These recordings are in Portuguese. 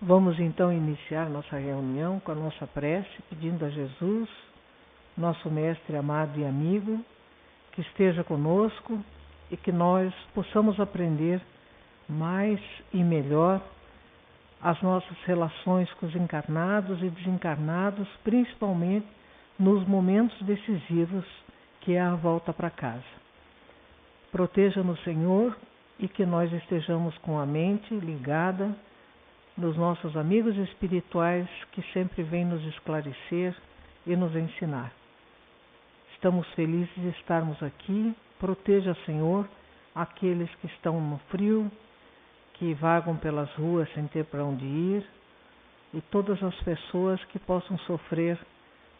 Vamos então iniciar nossa reunião com a nossa prece, pedindo a Jesus, nosso mestre amado e amigo, que esteja conosco e que nós possamos aprender mais e melhor as nossas relações com os encarnados e desencarnados, principalmente nos momentos decisivos que é a volta para casa. Proteja-nos, Senhor, e que nós estejamos com a mente ligada nos nossos amigos espirituais que sempre vêm nos esclarecer e nos ensinar. Estamos felizes de estarmos aqui. Proteja, Senhor, aqueles que estão no frio, que vagam pelas ruas sem ter para onde ir, e todas as pessoas que possam sofrer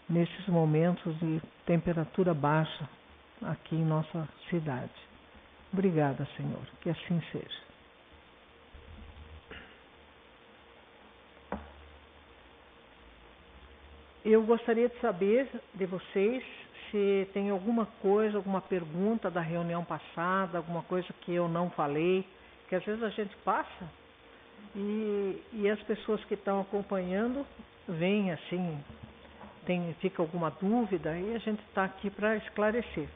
nesses momentos de temperatura baixa aqui em nossa cidade. Obrigada, Senhor, que assim seja. Eu gostaria de saber de vocês se tem alguma coisa, alguma pergunta da reunião passada, alguma coisa que eu não falei, que às vezes a gente passa e as pessoas que estão acompanhando vêm assim, fica alguma dúvida e a gente está aqui para esclarecer.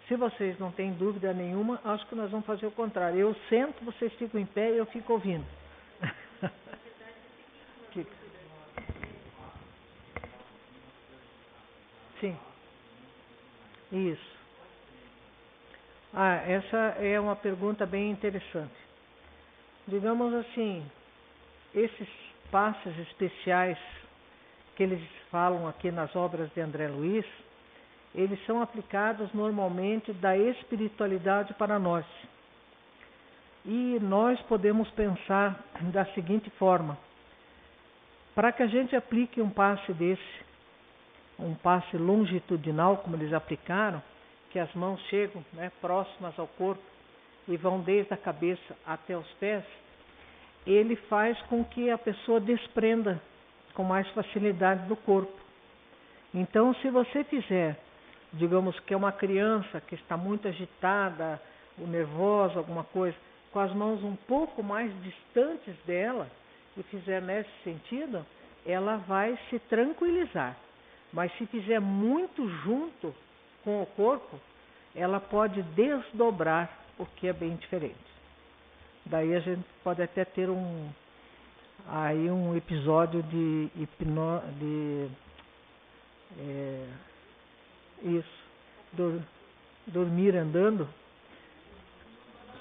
Se vocês não têm dúvida nenhuma, acho que nós vamos fazer o contrário. Eu sento, vocês ficam em pé e eu fico ouvindo. Sim. Isso. Essa é uma pergunta bem interessante. Digamos assim, esses passes especiais que eles falam aqui nas obras de André Luiz, eles são aplicados normalmente da espiritualidade para nós. E nós podemos pensar da seguinte forma: para que a gente aplique um passe desse, um passe longitudinal, como eles aplicaram, que as mãos chegam próximas ao corpo e vão desde a cabeça até os pés, ele faz com que a pessoa desprenda com mais facilidade do corpo. Então, se você fizer, digamos que é uma criança que está muito agitada, ou nervosa, alguma coisa, com as mãos um pouco mais distantes dela, e fizer nesse sentido, ela vai se tranquilizar. Mas se fizer muito junto com o corpo, ela pode desdobrar, o que é bem diferente. Daí a gente pode até ter um episódio de dormir andando,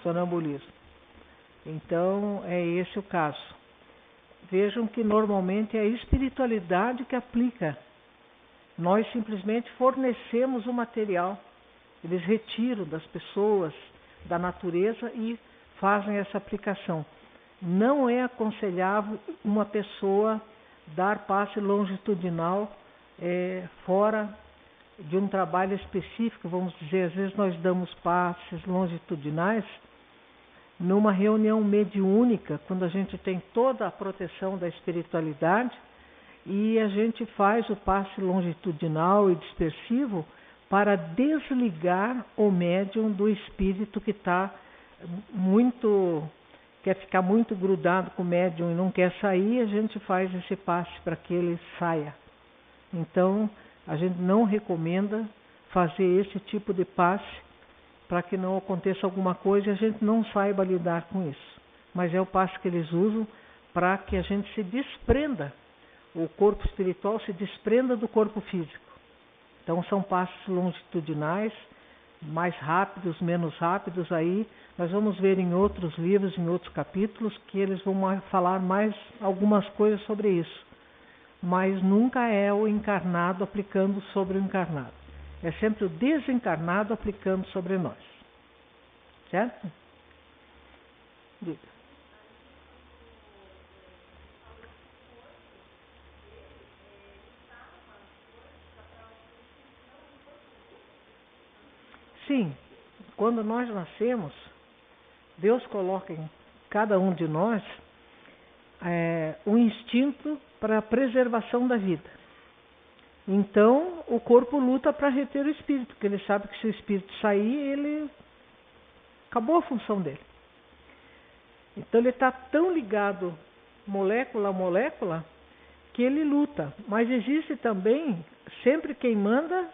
sonambulismo. Então é esse o caso. Vejam que normalmente é a espiritualidade que aplica. Nós simplesmente fornecemos o material. Eles retiram das pessoas, da natureza e fazem essa aplicação. Não é aconselhável uma pessoa dar passe longitudinal fora de um trabalho específico, vamos dizer. Às vezes nós damos passes longitudinais numa reunião mediúnica, quando a gente tem toda a proteção da espiritualidade, e a gente faz o passe longitudinal e dispersivo para desligar o médium do espírito que quer ficar muito grudado com o médium e não quer sair. A gente faz esse passe para que ele saia. Então, a gente não recomenda fazer esse tipo de passe para que não aconteça alguma coisa e a gente não saiba lidar com isso. Mas é o passe que eles usam para que a gente se desprenda, o corpo espiritual se desprenda do corpo físico. Então são passos longitudinais, mais rápidos, menos rápidos. Aí nós vamos ver em outros livros, em outros capítulos, que eles vão falar mais algumas coisas sobre isso. Mas nunca é o encarnado aplicando sobre o encarnado. É sempre o desencarnado aplicando sobre nós. Certo? Diga. Sim, quando nós nascemos, Deus coloca em cada um de nós um instinto para a preservação da vida. Então, o corpo luta para reter o espírito, porque ele sabe que se o espírito sair, ele Acabou a função dele. Então ele está tão ligado molécula a molécula que ele luta. Mas existe também, sempre quem manda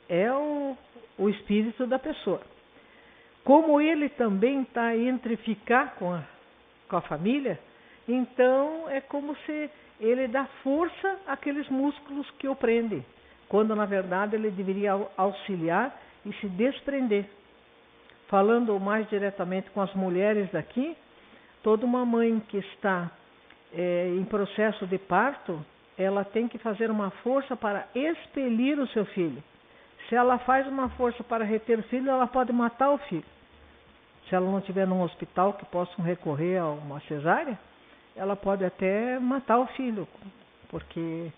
é o espírito da pessoa. Como ele também está entre ficar com a família, então é como se ele dá força àqueles músculos que o prendem, quando na verdade ele deveria auxiliar e se desprender. Falando mais diretamente com as mulheres daqui, toda uma mãe que está em processo de parto, ela tem que fazer uma força para expelir o seu filho. Se ela faz uma força para reter o filho, ela pode matar o filho. Se ela não estiver num hospital que possam recorrer a uma cesárea, ela pode até matar o filho, porque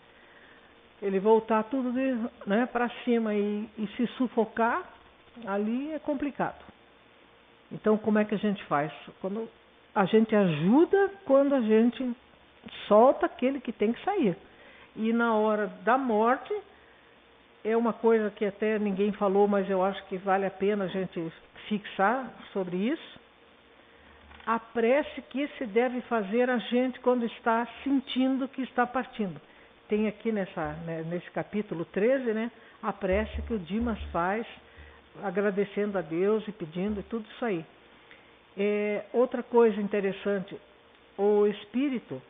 ele voltar tudo para cima e se sufocar, ali é complicado. Então, como é que a gente faz? Quando a gente ajuda, quando a gente solta aquele que tem que sair. E na hora da morte, é uma coisa que até ninguém falou, mas eu acho que vale a pena a gente fixar sobre isso. A prece que se deve fazer a gente quando está sentindo que está partindo. Tem aqui nesse capítulo 13, né, a prece que o Dimas faz, agradecendo a Deus e pedindo e tudo isso aí. Outra coisa interessante, o espírito,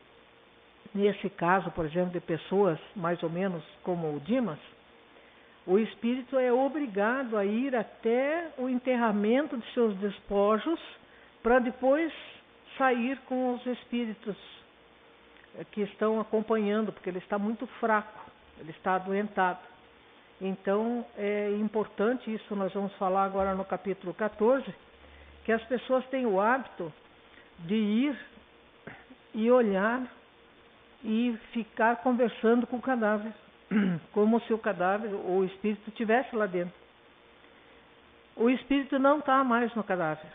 nesse caso, por exemplo, de pessoas mais ou menos como o Dimas, o espírito é obrigado a ir até o enterramento de seus despojos para depois sair com os espíritos que estão acompanhando, porque ele está muito fraco, ele está adoentado. Então é importante, isso nós vamos falar agora no capítulo 14, que as pessoas têm o hábito de ir e olhar e ficar conversando com o cadáver, como se o cadáver ou o espírito estivesse lá dentro. O espírito não está mais no cadáver.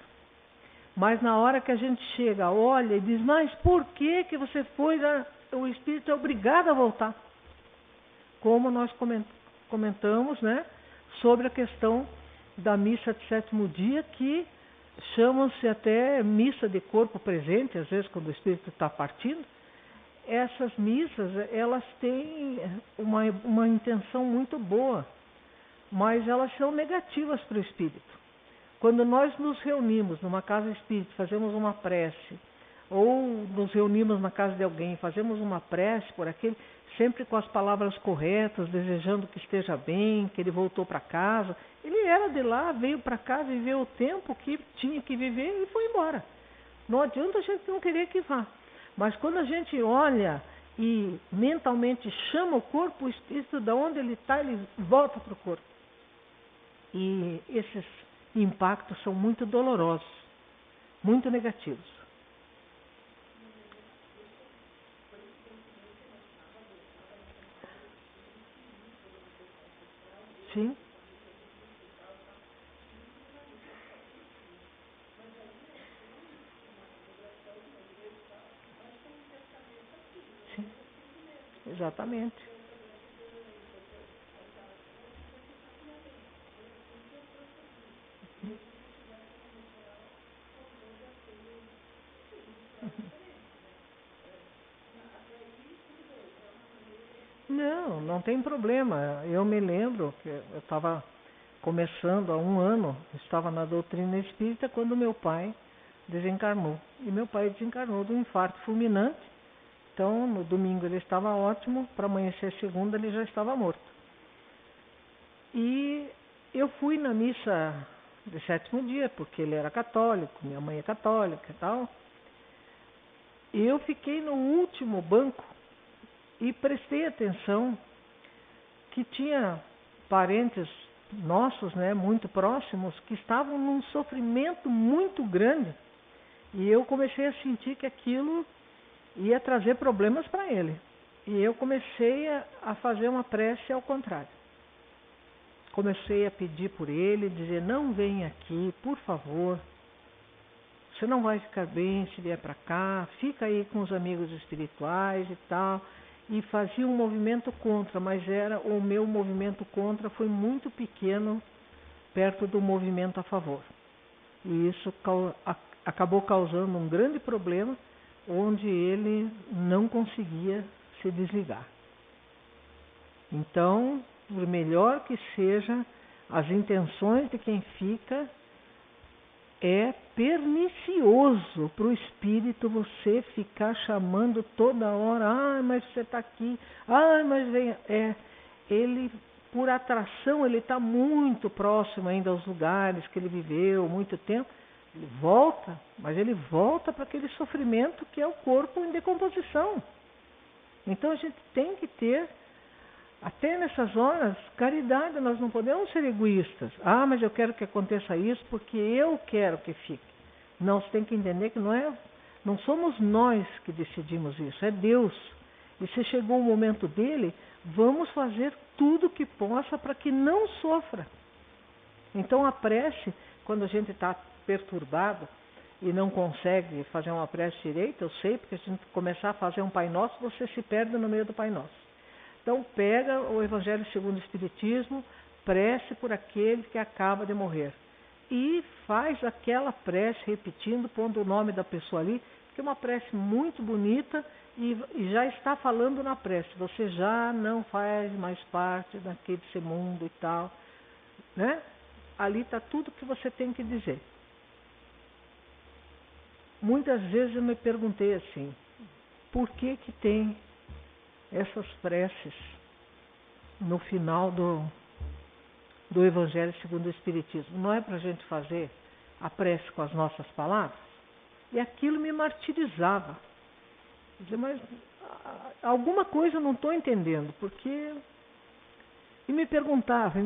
Mas na hora que a gente chega, olha e diz, mas por que você foi lá? O espírito é obrigado a voltar. Como nós comentamos, né, sobre a questão da missa de sétimo dia, que chamam-se até missa de corpo presente, às vezes quando o espírito está partindo. Essas missas, elas têm uma intenção muito boa, mas elas são negativas para o espírito. Quando nós nos reunimos numa casa espírita, fazemos uma prece, ou nos reunimos na casa de alguém, fazemos uma prece por aquele, sempre com as palavras corretas, desejando que esteja bem, que ele voltou para casa. Ele era de lá, veio para cá, viveu o tempo que tinha que viver e foi embora. Não adianta a gente não querer que vá. Mas quando a gente olha e mentalmente chama o corpo, o espírito, de onde ele está, ele volta para o corpo. E esses impactos são muito dolorosos, muito negativos. Sim. Sim. Exatamente. Não tem problema. Eu me lembro que eu estava começando há 1 ano, estava na doutrina espírita quando meu pai desencarnou. E meu pai desencarnou de um infarto fulminante. Então, no domingo ele estava ótimo, para amanhecer segunda ele já estava morto. E eu fui na missa de sétimo dia, porque ele era católico, minha mãe é católica e tal. E eu fiquei no último banco e prestei atenção que tinha parentes nossos, né, muito próximos, que estavam num sofrimento muito grande. E eu comecei a sentir que aquilo ia trazer problemas para ele. E eu comecei a fazer uma prece ao contrário. Comecei a pedir por ele, dizer, não venha aqui, por favor. Você não vai ficar bem se vier para cá, fica aí com os amigos espirituais e tal. E fazia um movimento contra, mas o meu movimento contra foi muito pequeno perto do movimento a favor. E isso acabou causando um grande problema, onde ele não conseguia se desligar. Então, por melhor que seja, as intenções de quem fica, é pernicioso para o espírito você ficar chamando toda hora, mas você está aqui, mas vem. Ele, por atração, ele está muito próximo ainda aos lugares que ele viveu muito tempo. Ele volta, mas ele volta para aquele sofrimento que é o corpo em decomposição. Então a gente tem que ter, até nessas horas, caridade. Nós não podemos ser egoístas. Mas eu quero que aconteça isso porque eu quero que fique. Não, você tem que entender que não somos nós que decidimos isso, é Deus. E se chegou o momento dele, vamos fazer tudo o que possa para que não sofra. Então a prece, quando a gente está perturbado e não consegue fazer uma prece direita, eu sei, porque se a gente começar a fazer um Pai Nosso, você se perde no meio do Pai Nosso. Então pega o Evangelho segundo o Espiritismo, prece por aquele que acaba de morrer. E faz aquela prece repetindo, pondo o nome da pessoa ali, que é uma prece muito bonita e já está falando na prece. Você já não faz mais parte daquele mundo e tal, né? Ali está tudo que você tem que dizer. Muitas vezes eu me perguntei assim, por que tem essas preces no final do Evangelho segundo o Espiritismo? Não é para a gente fazer a prece com as nossas palavras? E aquilo me martirizava. Mas alguma coisa eu não estou entendendo, porque... E me perguntava.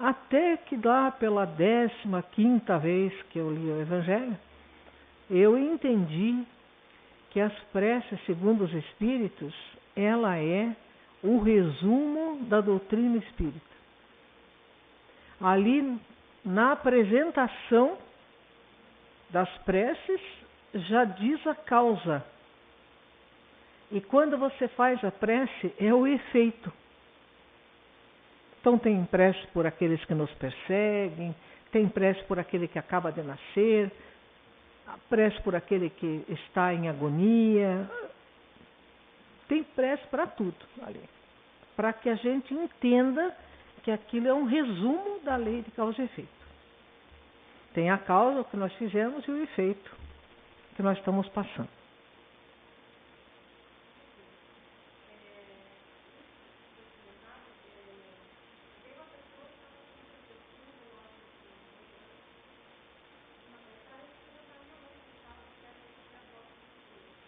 Até que lá pela 15ª vez que eu li o Evangelho, eu entendi que as preces segundo os Espíritos, ela é o resumo da doutrina espírita. Ali, na apresentação das preces, já diz a causa. E quando você faz a prece, é o efeito. Então tem prece por aqueles que nos perseguem, tem prece por aquele que acaba de nascer, prece por aquele que está em agonia. Tem prece para tudo ali. Para que a gente entenda que aquilo é um resumo da lei de causa e efeito. Tem a causa, o que nós fizemos, e o efeito que nós estamos passando.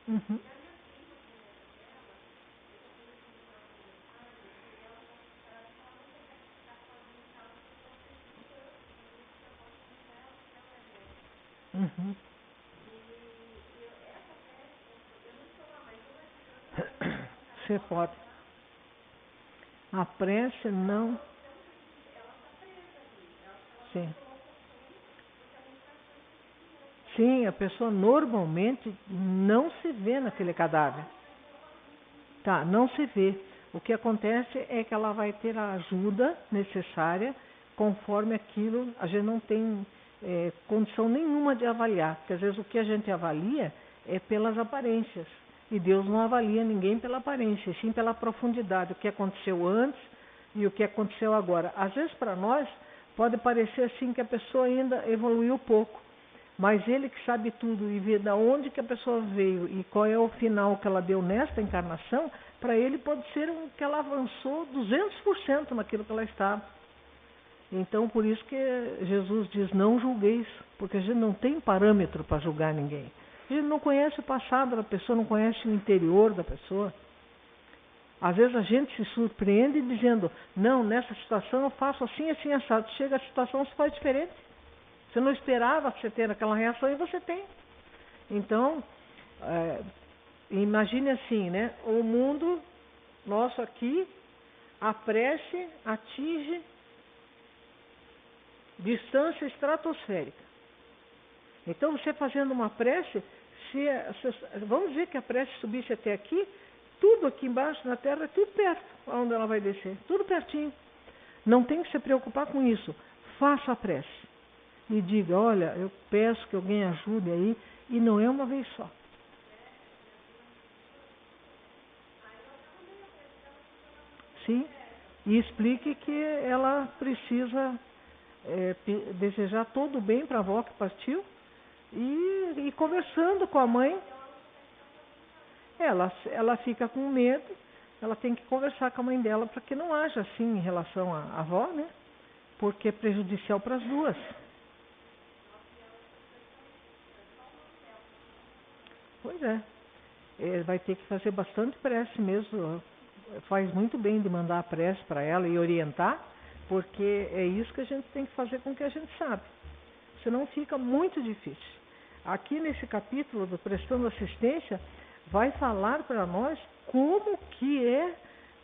Uhum. Uhum. Você pode. A prece não. Sim. Sim, a pessoa normalmente não se vê naquele cadáver. Tá, não se vê. O que acontece é que ela vai ter a ajuda necessária conforme aquilo. A gente não tem condição nenhuma de avaliar, porque às vezes o que a gente avalia é pelas aparências. E Deus não avalia ninguém pela aparência, sim pela profundidade, o que aconteceu antes e o que aconteceu agora. Às vezes para nós pode parecer assim que a pessoa ainda evoluiu pouco, mas ele que sabe tudo e vê de onde que a pessoa veio e qual é o final que ela deu nesta encarnação, para ele pode ser que ela avançou 200% naquilo que ela estava. Então, por isso que Jesus diz, não julgueis, porque a gente não tem parâmetro para julgar ninguém. A gente não conhece o passado da pessoa, não conhece o interior da pessoa. Às vezes a gente se surpreende dizendo, não, nessa situação eu faço assim, assim, assado. Chega a situação, você faz diferente. Você não esperava você ter aquela reação e você tem. Então, imagine assim, né? O mundo nosso aqui, a prece atinge distância estratosférica. Então, você fazendo uma prece, vamos dizer que a prece subisse até aqui, tudo aqui embaixo na terra é tudo perto, onde ela vai descer, tudo pertinho. Não tem que se preocupar com isso. Faça a prece. e diga, olha, eu peço que alguém ajude aí, e não é uma vez só. Sim, e explique que ela precisa desejar todo o bem para a avó que partiu, e conversando com a mãe, ela fica com medo, ela tem que conversar com a mãe dela para que não haja assim em relação à avó, né? Porque é prejudicial para as duas. Pois é, vai ter que fazer bastante prece mesmo. Faz muito bem de mandar a prece para ela e orientar, porque é isso que a gente tem que fazer com o que a gente sabe. Senão fica muito difícil. Aqui nesse capítulo do Prestando Assistência, vai falar para nós como que é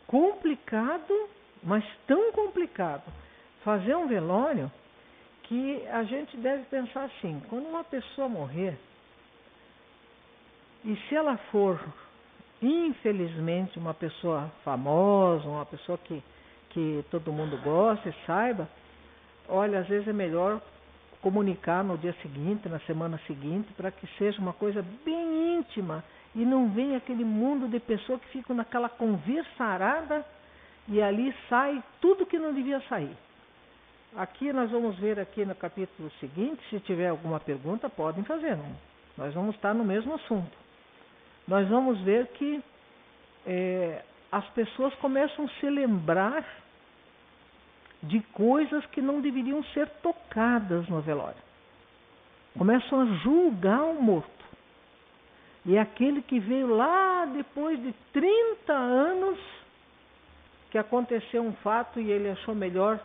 complicado, mas tão complicado, fazer um velório, que a gente deve pensar assim, quando uma pessoa morrer, e se ela for, infelizmente, uma pessoa famosa, uma pessoa que todo mundo gosta e saiba, olha, às vezes é melhor comunicar no dia seguinte, na semana seguinte, para que seja uma coisa bem íntima e não venha aquele mundo de pessoas que ficam naquela conversarada e ali sai tudo que não devia sair. Aqui nós vamos ver aqui no capítulo seguinte, se tiver alguma pergunta, podem fazer. Não? Nós vamos estar no mesmo assunto. Nós vamos ver que as pessoas começam a se lembrar de coisas que não deveriam ser tocadas no velório. Começam a julgar o morto. E aquele que veio lá depois de 30 anos, que aconteceu um fato e ele achou melhor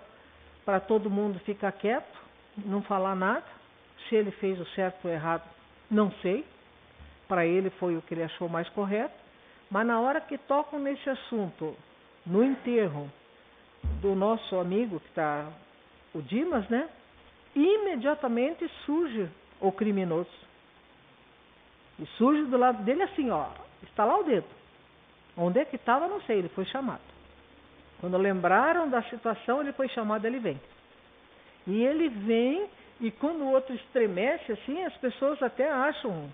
para todo mundo ficar quieto, não falar nada. Se ele fez o certo ou o errado, não sei. Para ele foi o que ele achou mais correto. Mas na hora que tocam nesse assunto, no enterro do nosso amigo, que está o Dimas, né? Imediatamente surge o criminoso. E surge do lado dele assim, ó, está lá o dedo. Onde é que estava, não sei, ele foi chamado. Quando lembraram da situação, ele foi chamado, ele vem. E ele vem, e quando o outro estremece, assim, as pessoas até acham,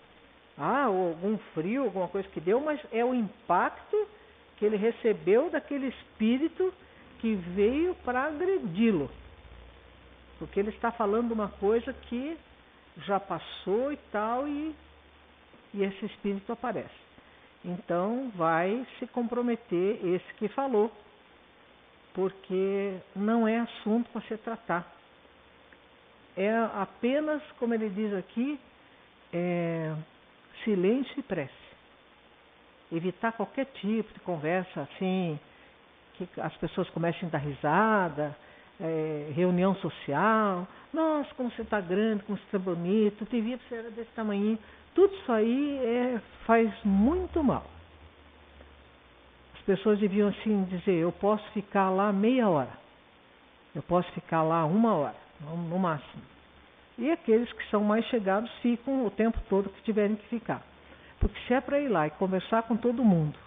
algum frio, alguma coisa que deu, mas é o impacto que ele recebeu daquele espírito que veio para agredi-lo. Porque ele está falando uma coisa que já passou e tal, e esse espírito aparece. Então vai se comprometer esse que falou, porque não é assunto para se tratar. É apenas, como ele diz aqui, silêncio e prece. Evitar qualquer tipo de conversa assim, que as pessoas comecem a dar risada, reunião social. Nossa, como você está grande, como você está bonito, te vi que você era desse tamanho. Tudo isso aí faz muito mal. As pessoas deviam assim dizer, eu posso ficar lá meia hora, eu posso ficar lá 1 hora, no máximo. E aqueles que são mais chegados ficam o tempo todo que tiverem que ficar. Porque se é para ir lá e conversar com todo mundo,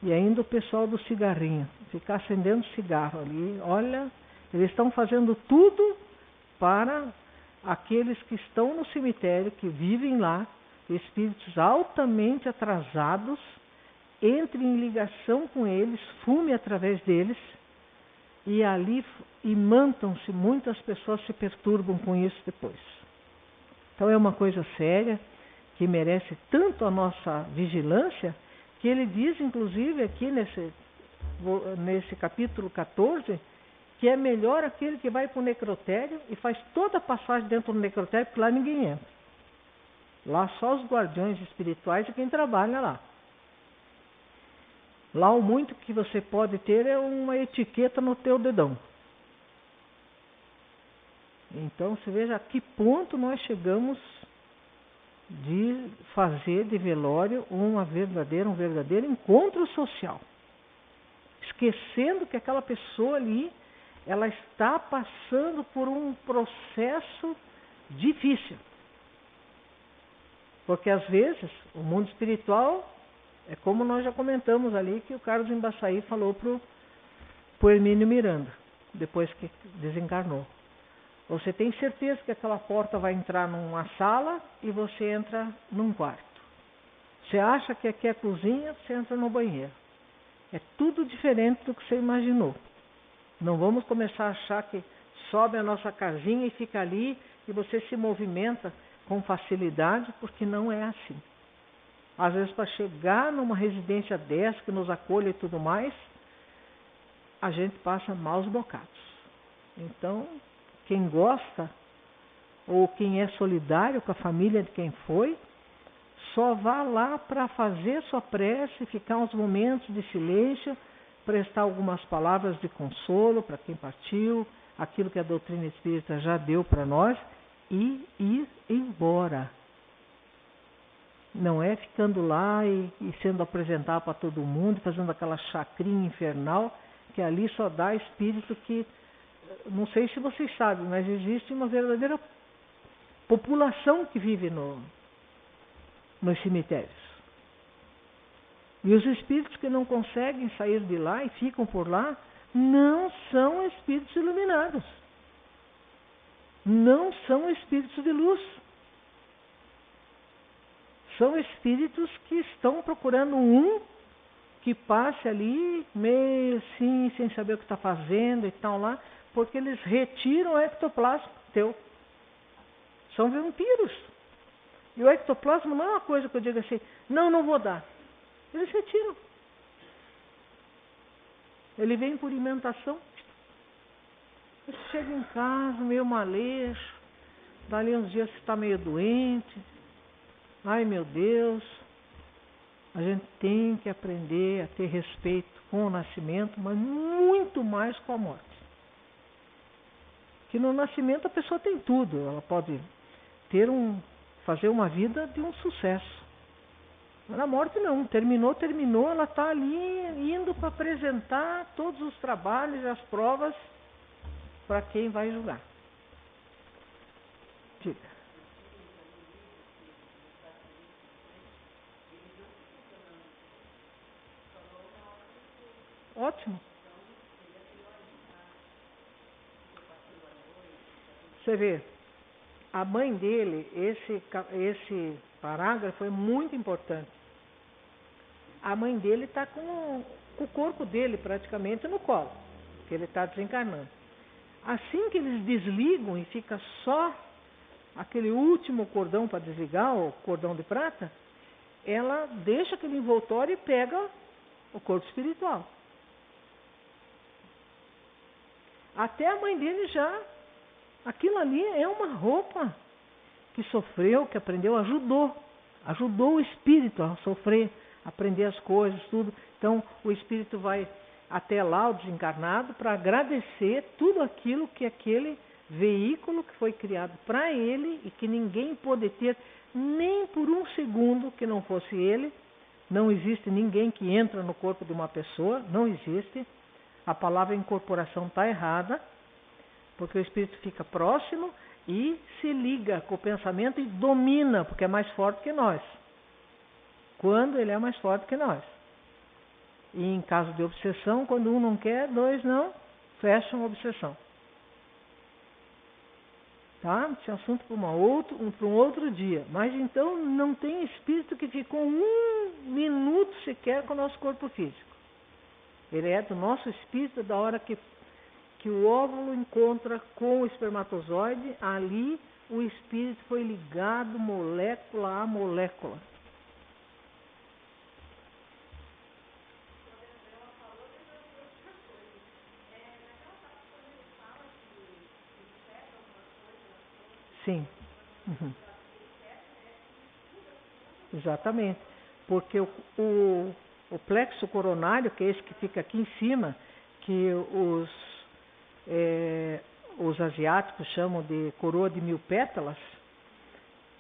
e ainda o pessoal do cigarrinho, ficar acendendo cigarro ali, olha, eles estão fazendo tudo para aqueles que estão no cemitério, que vivem lá, espíritos altamente atrasados, entrem em ligação com eles, fume através deles, e ali imantam-se, muitas pessoas se perturbam com isso depois. Então é uma coisa séria, que merece tanto a nossa vigilância, que ele diz, inclusive, aqui nesse capítulo 14, que é melhor aquele que vai para o necrotério e faz toda a passagem dentro do necrotério, porque lá ninguém entra. Lá só os guardiões espirituais e quem trabalha lá. Lá o muito que você pode ter é uma etiqueta no teu dedão. Então você veja a que ponto nós chegamos de fazer de velório um verdadeiro encontro social. Esquecendo que aquela pessoa ali, ela está passando por um processo difícil. Porque às vezes o mundo espiritual é como nós já comentamos ali, que o Carlos Embaçaí falou para o Hermínio Miranda, depois que desencarnou. Você tem certeza que aquela porta vai entrar numa sala e você entra num quarto. Você acha que aqui é a cozinha, você entra no banheiro. É tudo diferente do que você imaginou. Não vamos começar a achar que sobe a nossa casinha e fica ali e você se movimenta com facilidade, porque não é assim. Às vezes, para chegar numa residência dessa, que nos acolhe e tudo mais, a gente passa maus bocados. Então, quem gosta, ou quem é solidário com a família de quem foi, só vá lá para fazer sua prece, ficar uns momentos de silêncio, prestar algumas palavras de consolo para quem partiu, aquilo que a doutrina espírita já deu para nós, e ir embora. Não é ficando lá e sendo apresentado para todo mundo, fazendo aquela chacrinha infernal, que ali só dá espírito que, não sei se vocês sabem, mas existe uma verdadeira população que vive nos cemitérios. E os espíritos que não conseguem sair de lá e ficam por lá, não são espíritos iluminados. Não são espíritos de luz. São espíritos que estão procurando um que passe ali meio assim, sem saber o que está fazendo e tal lá, porque eles retiram o ectoplasma teu. São vampiros. E o ectoplasma não é uma coisa que eu diga assim, não vou dar. Eles retiram. Ele vem por alimentação. Você chega em casa meio maleixo, dali uns dias você está meio doente. Ai, meu Deus, a gente tem que aprender a ter respeito com o nascimento, mas muito mais com a morte. Que no nascimento a pessoa tem tudo, ela pode fazer uma vida de um sucesso. Mas na morte não, terminou, ela está ali indo para apresentar todos os trabalhos e as provas para quem vai julgar. Diga. Ótimo. Você vê, a mãe dele, esse parágrafo é muito importante. A mãe dele está com o corpo dele praticamente no colo, porque ele está desencarnando. Assim que eles desligam e fica só aquele último cordão para desligar, o cordão de prata, ela deixa aquele envoltório e pega o corpo espiritual. Até a mãe dele já, aquilo ali é uma roupa que sofreu, que aprendeu, ajudou o espírito a sofrer, a aprender as coisas, tudo. Então o espírito vai até lá, o desencarnado, para agradecer tudo aquilo que aquele veículo que foi criado para ele e que ninguém pôde ter nem por um segundo que não fosse ele. Não existe ninguém que entra no corpo de uma pessoa, não existe. A palavra incorporação está errada, porque o espírito fica próximo e se liga com o pensamento e domina, porque é mais forte que nós. Quando ele é mais forte que nós. E em caso de obsessão, quando um não quer, dois não, fecham a obsessão. Tá? Esse é assunto para um outro dia. Mas então não tem espírito que ficou um minuto sequer com o nosso corpo físico. Ele é do nosso espírito da hora que o óvulo encontra com o espermatozoide, ali o espírito foi ligado molécula a molécula. Sim. Uhum. Exatamente. Porque o plexo coronário, que é esse que fica aqui em cima, que os asiáticos chamam de coroa de 1000 pétalas,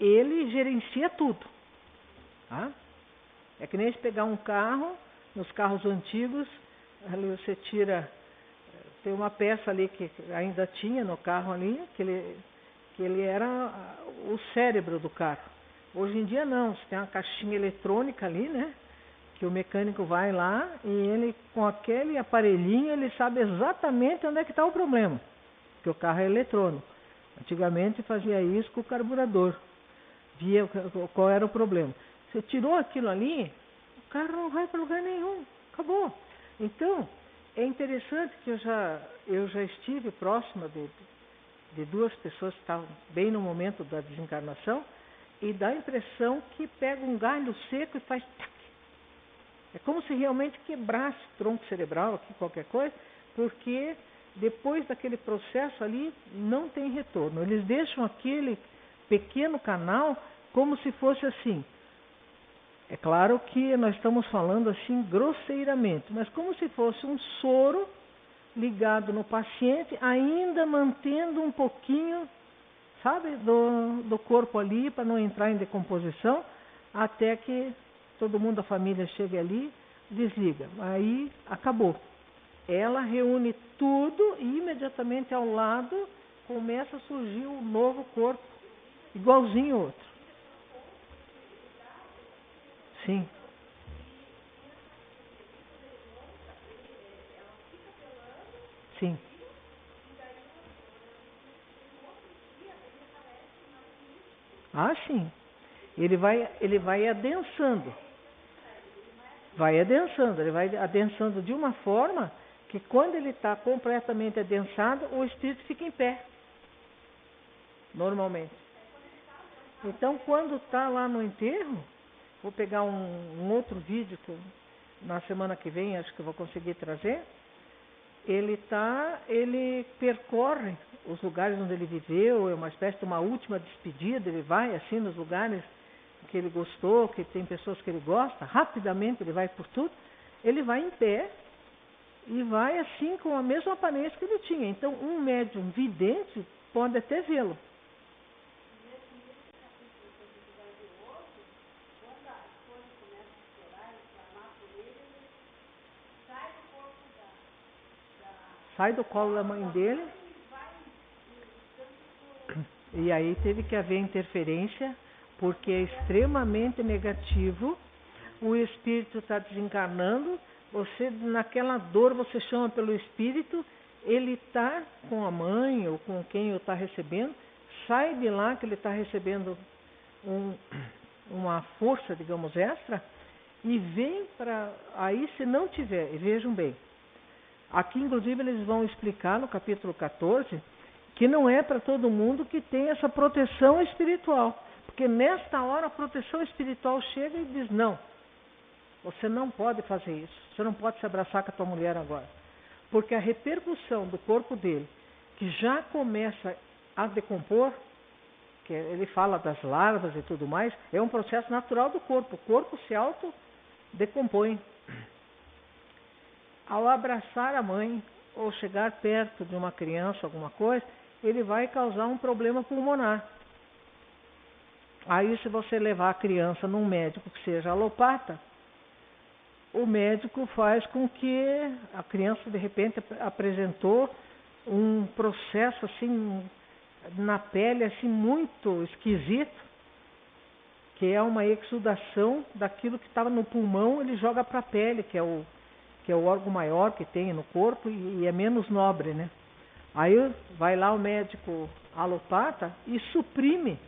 ele gerencia tudo. Tá? É que nem se pegar um carro, nos carros antigos, ali você tira, tem uma peça ali que ainda tinha no carro ali, que ele era o cérebro do carro. Hoje em dia não, você tem uma caixinha eletrônica ali, né? Que o mecânico vai lá e ele, com aquele aparelhinho, ele sabe exatamente onde é que está o problema, porque o carro é eletrônico. Antigamente fazia isso com o carburador. Via qual era o problema. Você tirou aquilo ali, o carro não vai para lugar nenhum. Acabou. Então, é interessante que eu já estive próxima de duas pessoas que estavam bem no momento da desencarnação e dá a impressão que pega um galho seco e faz tac. É como se realmente quebrasse o tronco cerebral aqui, qualquer coisa, porque depois daquele processo ali não tem retorno. Eles deixam aquele pequeno canal como se fosse assim. É claro que nós estamos falando assim grosseiramente, mas como se fosse um soro ligado no paciente, ainda mantendo um pouquinho, sabe, do corpo ali, para não entrar em decomposição, até que todo mundo da família chegue ali, desliga. Aí acabou. Ela reúne tudo e imediatamente ao lado começa a surgir um novo corpo, igualzinho ao outro. Sim. Sim. Ah, sim. Ele vai adensando. Vai adensando. Ele vai adensando de uma forma que quando ele está completamente adensado, o espírito fica em pé. Normalmente. Então, quando está lá no enterro, vou pegar um outro vídeo que na semana que vem acho que eu vou conseguir trazer. Ele percorre os lugares onde ele viveu, é uma espécie de uma última despedida, ele vai assim nos lugares que ele gostou, que tem pessoas que ele gosta, rapidamente ele vai por tudo, ele vai em pé e vai assim com a mesma aparência que ele tinha. Então um médium vidente pode até vê-lo. Sai do colo da mãe dele. E aí teve que haver interferência, porque é extremamente negativo. O espírito está desencarnando, você naquela dor você chama pelo espírito, ele está com a mãe ou com quem o está recebendo, sai de lá que ele está recebendo uma força, digamos, extra, e vem para... Aí se não tiver, e vejam bem, aqui inclusive eles vão explicar no capítulo 14, que não é para todo mundo que tem essa proteção espiritual. Porque nesta hora a proteção espiritual chega e diz, não, você não pode fazer isso, você não pode se abraçar com a tua mulher agora. Porque a repercussão do corpo dele, que já começa a decompor, que ele fala das larvas e tudo mais, é um processo natural do corpo. O corpo se autodecompõe. Ao abraçar a mãe ou chegar perto de uma criança, alguma coisa, ele vai causar um problema pulmonar. Aí se você levar a criança num médico que seja alopata, o médico faz com que a criança de repente apresentou um processo assim na pele assim muito esquisito, que é uma exudação daquilo que estava no pulmão, ele joga para a pele, que é o órgão maior que tem no corpo e é menos nobre, né? Aí vai lá o médico alopata e suprime.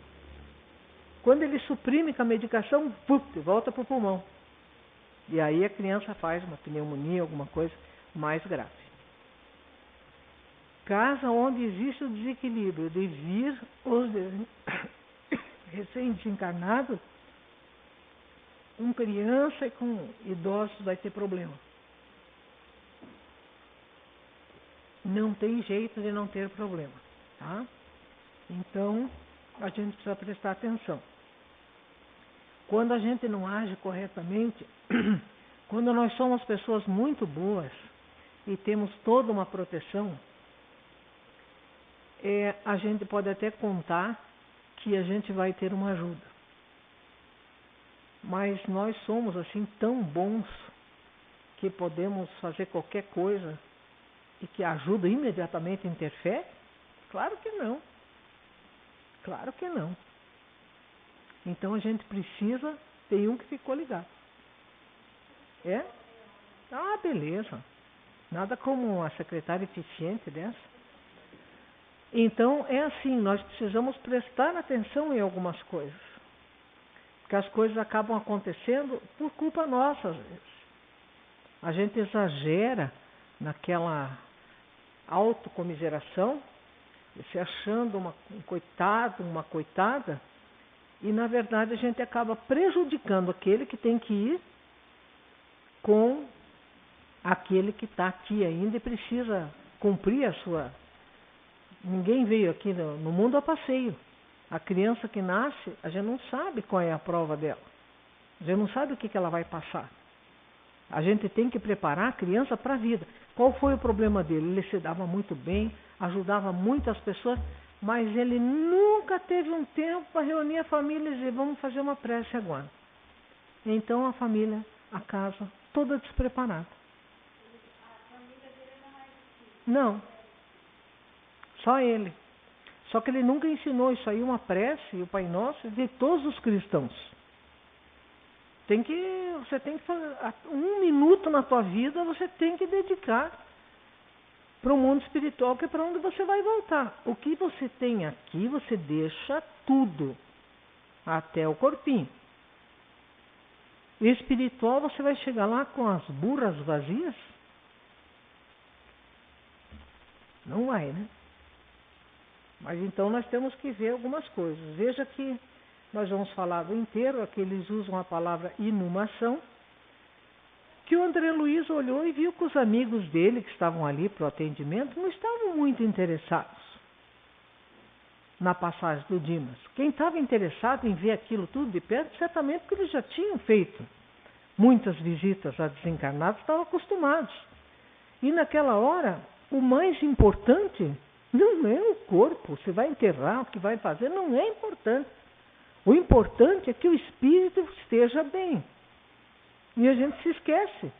Quando ele suprime com a medicação, volta para o pulmão. E aí a criança faz uma pneumonia, alguma coisa mais grave. Casa onde existe o desequilíbrio de vir os recém-desencarnados, com criança e com idosos vai ter problema. Não tem jeito de não ter problema, tá? Então, a gente precisa prestar atenção. Quando a gente não age corretamente, quando nós somos pessoas muito boas e temos toda uma proteção, a gente pode até contar que a gente vai ter uma ajuda. Mas nós somos assim tão bons que podemos fazer qualquer coisa e que ajuda imediatamente interfere? Claro que não. Claro que não. Então a gente precisa ter um que ficou ligado. É? Ah, beleza. Nada como uma secretária eficiente dessa. Então, é assim, nós precisamos prestar atenção em algumas coisas. Porque as coisas acabam acontecendo por culpa nossa, às vezes. A gente exagera naquela autocomiseração, se achando um coitado, uma coitada, e na verdade a gente acaba prejudicando aquele que tem que ir com aquele que está aqui ainda e precisa cumprir a sua... Ninguém veio aqui no mundo a passeio. A criança que nasce, a gente não sabe qual é a prova dela. A gente não sabe o que ela vai passar. A gente tem que preparar a criança para a vida. Qual foi o problema dele? Ele se dava muito bem, ajudava muito as pessoas, mas ele nunca teve um tempo para reunir a família e dizer, vamos fazer uma prece agora. Então a família, a casa, toda despreparada. Não. Só ele. Só que ele nunca ensinou isso aí, uma prece, e o Pai Nosso, de todos os cristãos. Você tem que fazer, 1 minuto na tua vida você tem que dedicar para o mundo espiritual, que é para onde você vai voltar. O que você tem aqui, você deixa tudo, até o corpinho. E espiritual, você vai chegar lá com as burras vazias? Não vai, né? Mas então nós temos que ver algumas coisas. Veja que nós vamos falar do inteiro, aqui eles usam a palavra inumação, que o André Luiz olhou e viu que os amigos dele que estavam ali para o atendimento não estavam muito interessados na passagem do Dimas. Quem estava interessado em ver aquilo tudo de perto, certamente porque eles já tinham feito muitas visitas a desencarnados, estavam acostumados. E naquela hora, o mais importante não é o corpo, você vai enterrar, o que vai fazer, não é importante. O importante é que o espírito esteja bem. E a gente se esquece.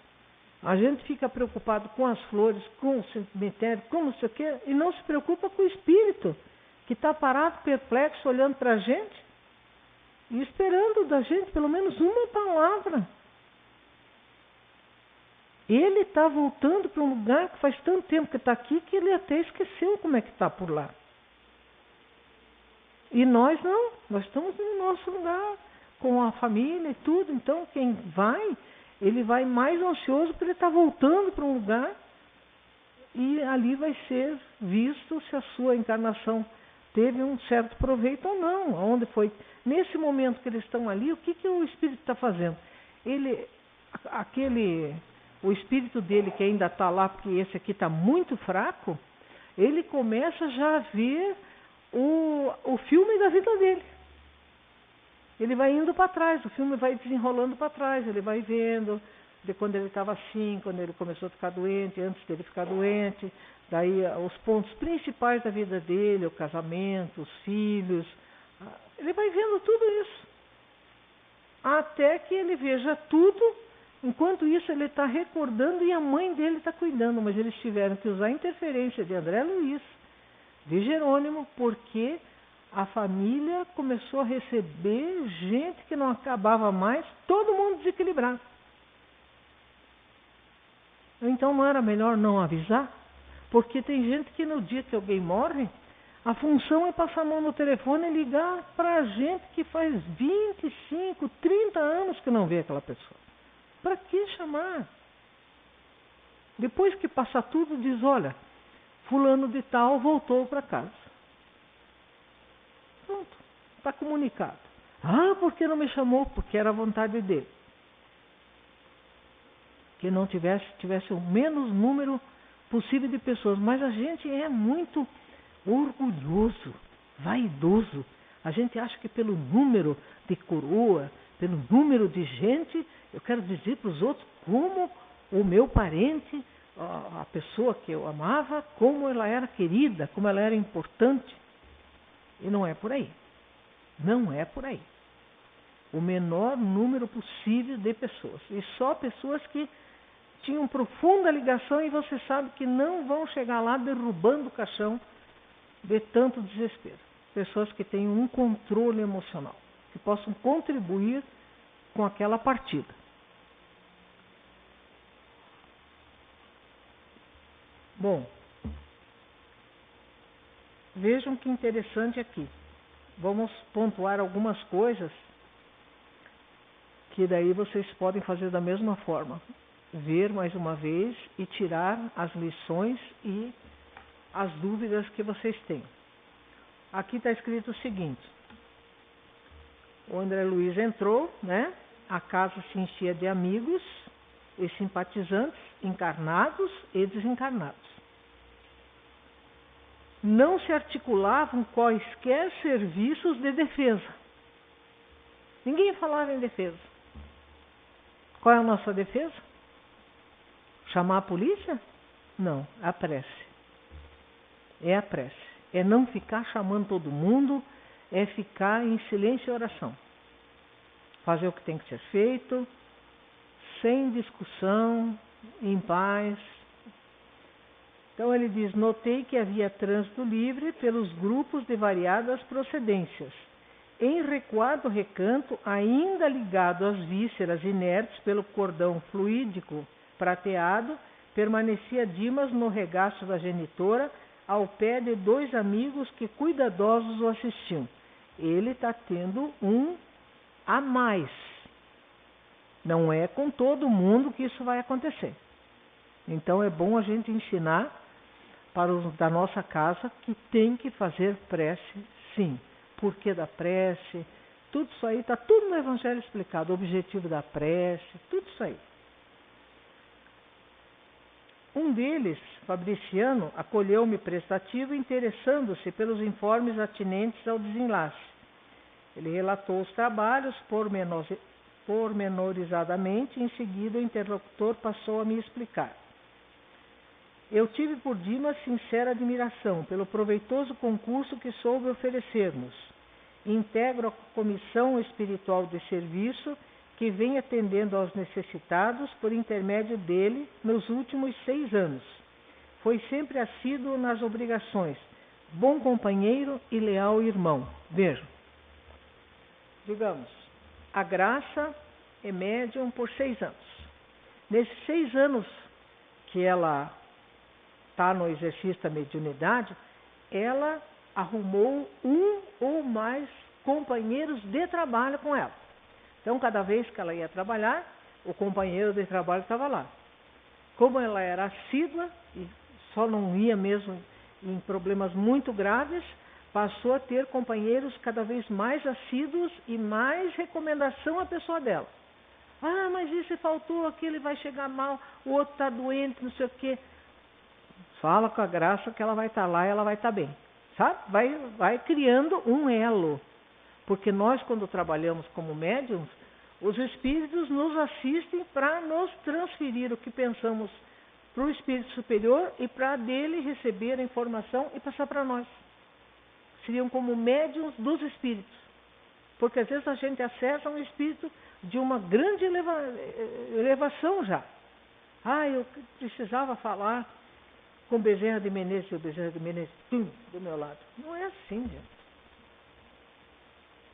A gente fica preocupado com as flores, com o cemitério, com não sei o quê, e não se preocupa com o espírito, que está parado, perplexo, olhando para a gente, e esperando da gente pelo menos uma palavra. Ele está voltando para um lugar que faz tanto tempo que está aqui, que ele até esqueceu como é que está por lá. E nós não, nós estamos no nosso lugar, com a família e tudo. Então quem vai, ele vai mais ansioso porque ele está voltando para um lugar e ali vai ser visto se a sua encarnação teve um certo proveito ou não. Onde foi? Nesse momento que eles estão ali, o que o espírito está fazendo? O espírito dele que ainda está lá, porque esse aqui está muito fraco, ele começa já a ver o filme da vida dele. Ele vai indo para trás, o filme vai desenrolando para trás, ele vai vendo de quando ele estava assim, quando ele começou a ficar doente, antes dele ficar doente, daí os pontos principais da vida dele, o casamento, os filhos, ele vai vendo tudo isso. Até que ele veja tudo, enquanto isso ele está recordando e a mãe dele está cuidando, mas eles tiveram que usar a interferência de André Luiz, de Jerônimo, porque a família começou a receber gente que não acabava mais, todo mundo desequilibrado. Então não era melhor não avisar? Porque tem gente que no dia que alguém morre, a função é passar a mão no telefone e ligar para a gente que faz 25, 30 anos que não vê aquela pessoa. Para que chamar? Depois que passa tudo, diz, olha, fulano de tal voltou para casa. Pronto, está comunicado. Ah, por que não me chamou? Porque era a vontade dele. Que não tivesse o menos número possível de pessoas. Mas a gente é muito orgulhoso, vaidoso. A gente acha que pelo número de coroa, pelo número de gente, eu quero dizer para os outros como o meu parente, a pessoa que eu amava, como ela era querida, como ela era importante. E não é por aí. Não é por aí. O menor número possível de pessoas. E só pessoas que tinham profunda ligação e você sabe que não vão chegar lá derrubando o caixão de tanto desespero. Pessoas que tenham um controle emocional, que possam contribuir com aquela partida. Bom, vejam que interessante aqui. Vamos pontuar algumas coisas que daí vocês podem fazer da mesma forma. Ver mais uma vez e tirar as lições e as dúvidas que vocês têm. Aqui está escrito o seguinte: o André Luiz entrou, né? A casa se enchia de amigos e simpatizantes, encarnados e desencarnados. Não se articulavam quaisquer serviços de defesa. Ninguém falava em defesa. Qual é a nossa defesa? Chamar a polícia? Não, a prece. É a prece. É não ficar chamando todo mundo, é ficar em silêncio e oração. Fazer o que tem que ser feito, sem discussão, em paz. Então ele diz: notei que havia trânsito livre pelos grupos de variadas procedências. Em recuado recanto, ainda ligado às vísceras inertes pelo cordão fluídico prateado, permanecia Dimas no regaço da genitora, ao pé de 2 amigos que cuidadosos o assistiam. Ele está tendo um a mais. Não é com todo mundo que isso vai acontecer. Então é bom a gente ensinar para os da nossa casa que tem que fazer prece, sim. Porquê da prece, tudo isso aí, está tudo no Evangelho explicado, o objetivo da prece, tudo isso aí. Um deles, Fabriciano, acolheu-me prestativo, interessando-se pelos informes atinentes ao desenlace. Ele relatou os trabalhos pormenorizadamente, em seguida o interlocutor passou a me explicar. Eu tive por Dimas sincera admiração pelo proveitoso concurso que soube oferecer-nos. Integro a comissão espiritual de serviço que vem atendendo aos necessitados por intermédio dele nos últimos 6 anos. Foi sempre assíduo nas obrigações, bom companheiro e leal irmão. Vejam, digamos, a Graça é médium por 6 anos. Nesses 6 anos que ela está no exercício da mediunidade, ela arrumou 1 ou mais companheiros de trabalho com ela. Então, cada vez que ela ia trabalhar, o companheiro de trabalho estava lá. Como ela era assídua e só não ia mesmo em problemas muito graves, passou a ter companheiros cada vez mais assíduos e mais recomendação à pessoa dela. Ah, mas isso faltou, aquele vai chegar mal, o outro está doente, não sei o quê. Fala com a Graça que ela vai estar lá e ela vai estar bem. Sabe? Vai criando um elo. Porque nós, quando trabalhamos como médiums, os espíritos nos assistem para nos transferir o que pensamos para o espírito superior e para dele receber a informação e passar para nós. Seriam como médiums dos espíritos. Porque às vezes a gente acessa um espírito de uma grande elevação já. Ah, eu precisava falar com Bezerra de Menezes, e o Bezerra de Menezes, do meu lado. Não é assim, gente.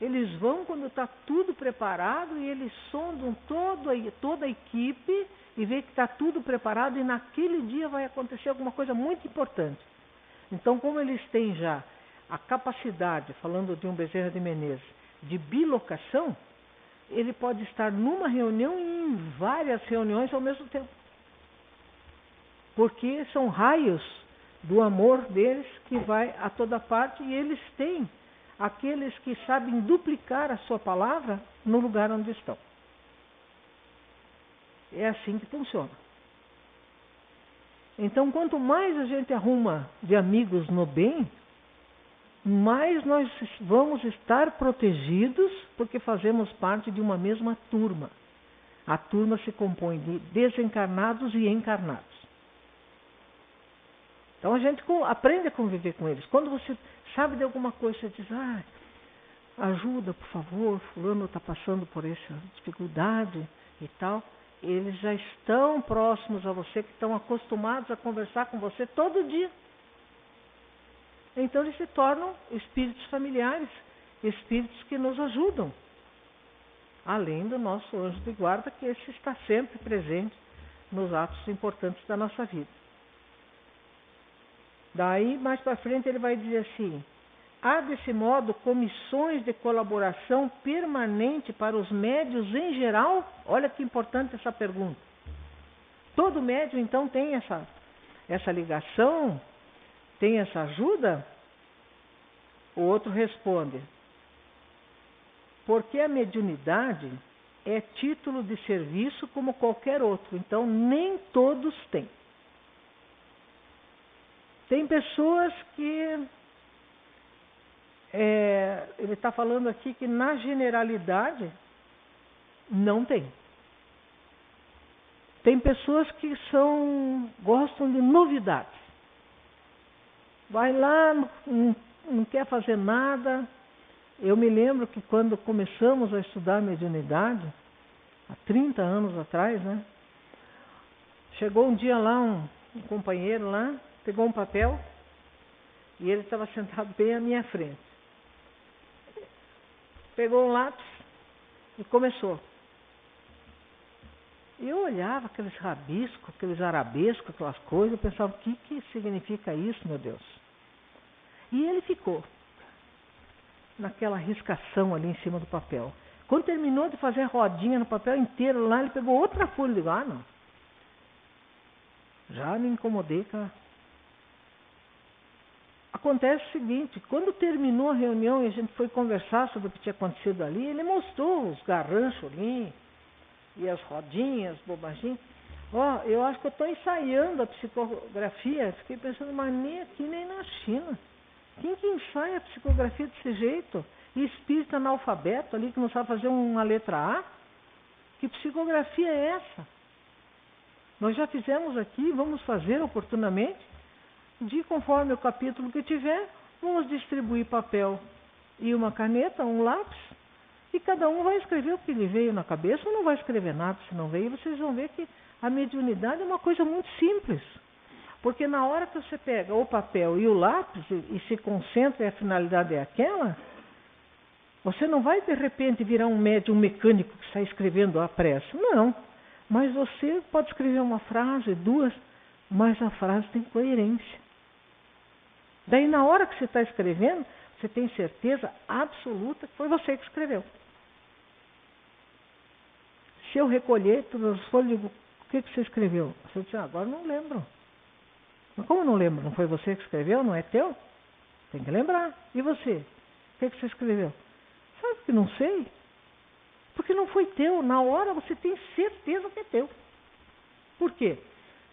Eles vão quando está tudo preparado e eles sondam toda a equipe e vê que está tudo preparado e naquele dia vai acontecer alguma coisa muito importante. Então, como eles têm já a capacidade, falando de um Bezerra de Menezes, de bilocação, ele pode estar numa reunião e em várias reuniões ao mesmo tempo. Porque são raios do amor deles que vai a toda parte e eles têm aqueles que sabem duplicar a sua palavra no lugar onde estão. É assim que funciona. Então, quanto mais a gente arruma de amigos no bem, mais nós vamos estar protegidos porque fazemos parte de uma mesma turma. A turma se compõe de desencarnados e encarnados. Então a gente aprende a conviver com eles. Quando você sabe de alguma coisa, você diz, ajuda, por favor, fulano está passando por essa dificuldade e tal. Eles já estão próximos a você, que estão acostumados a conversar com você todo dia. Então eles se tornam espíritos familiares, espíritos que nos ajudam. Além do nosso anjo de guarda, que esse está sempre presente nos atos importantes da nossa vida. Daí, mais para frente, ele vai dizer assim: há, desse modo, comissões de colaboração permanente para os médiuns em geral? Olha que importante essa pergunta. Todo médium, então, tem essa ligação, tem essa ajuda? O outro responde: porque a mediunidade é título de serviço como qualquer outro, então nem todos têm. Tem pessoas que, ele está falando aqui que na generalidade não tem. Tem pessoas que gostam de novidades. Vai lá, não quer fazer nada. Eu me lembro que quando começamos a estudar mediunidade, há 30 anos atrás, né? Chegou um dia lá, um companheiro lá, pegou um papel e ele estava sentado bem à minha frente. Pegou um lápis e começou. E eu olhava aqueles rabiscos, aqueles arabescos, aquelas coisas, eu pensava: o que significa isso, meu Deus? E ele ficou naquela riscação ali em cima do papel. Quando terminou de fazer a rodinha no papel inteiro lá, ele pegou outra folha e disse: ah, não. Já me incomodei com Acontece o seguinte: quando terminou a reunião e a gente foi conversar sobre o que tinha acontecido ali, ele mostrou os garranchos ali, e as rodinhas, bobaginhas. Eu acho que eu estou ensaiando a psicografia. Fiquei pensando: mas nem aqui nem na China. Quem que ensaia a psicografia desse jeito? E espírita analfabeto ali que não sabe fazer uma letra A? Que psicografia é essa? Nós já fizemos aqui, vamos fazer oportunamente, conforme o capítulo que tiver, vamos distribuir papel e uma caneta, um lápis, e cada um vai escrever o que lhe veio na cabeça, ou não vai escrever nada se não veio. Vocês vão ver que a mediunidade é uma coisa muito simples. Porque na hora que você pega o papel e o lápis e se concentra e a finalidade é aquela, você não vai de repente virar um médium mecânico que está escrevendo à pressa. Não. Mas você pode escrever uma frase, duas, mas a frase tem coerência. Daí na hora que você está escrevendo, você tem certeza absoluta que foi você que escreveu. Se eu recolher todas as folhas, digo: o que você escreveu? Você diz: agora não lembro. Mas como não lembro? Não foi você que escreveu? Não é teu? Tem que lembrar. E você? O que você escreveu? Sabe que não sei? Porque não foi teu. Na hora você tem certeza que é teu. Por quê?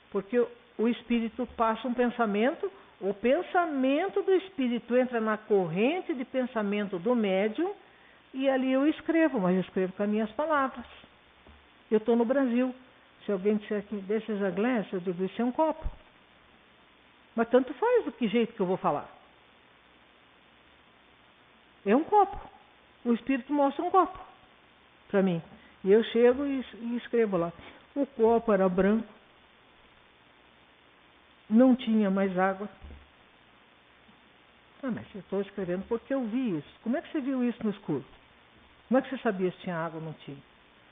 Porque o espírito passa um pensamento, o pensamento do espírito entra na corrente de pensamento do médium e ali eu escrevo, mas eu escrevo com as minhas palavras. Eu estou no Brasil. Se alguém disser aqui: this is a glass, eu digo: isso é um copo. Mas tanto faz do que jeito que eu vou falar. É um copo. O espírito mostra um copo para mim. E eu chego e escrevo lá: o copo era branco, não tinha mais água. Ah, mas eu estou escrevendo porque eu vi isso. Como é que você viu isso no escuro? Como é que você sabia se tinha água ou não tinha?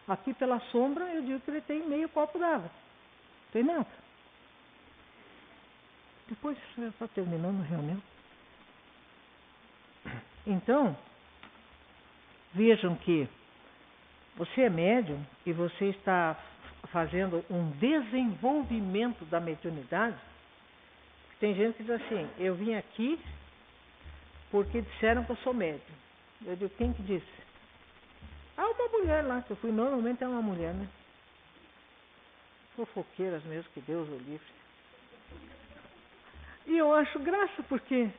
Aqui pela sombra eu digo que ele tem meio copo d'água. Não tem nada. Depois já está terminando a reunião. Então, vejam que você é médium e você está fazendo um desenvolvimento da mediunidade. Tem gente que diz assim: eu vim aqui porque disseram que eu sou médium. Eu digo: quem que disse? Ah, uma mulher lá, que eu fui, normalmente é uma mulher, né? Fofoqueiras mesmo, que Deus o livre. E eu acho graça, porque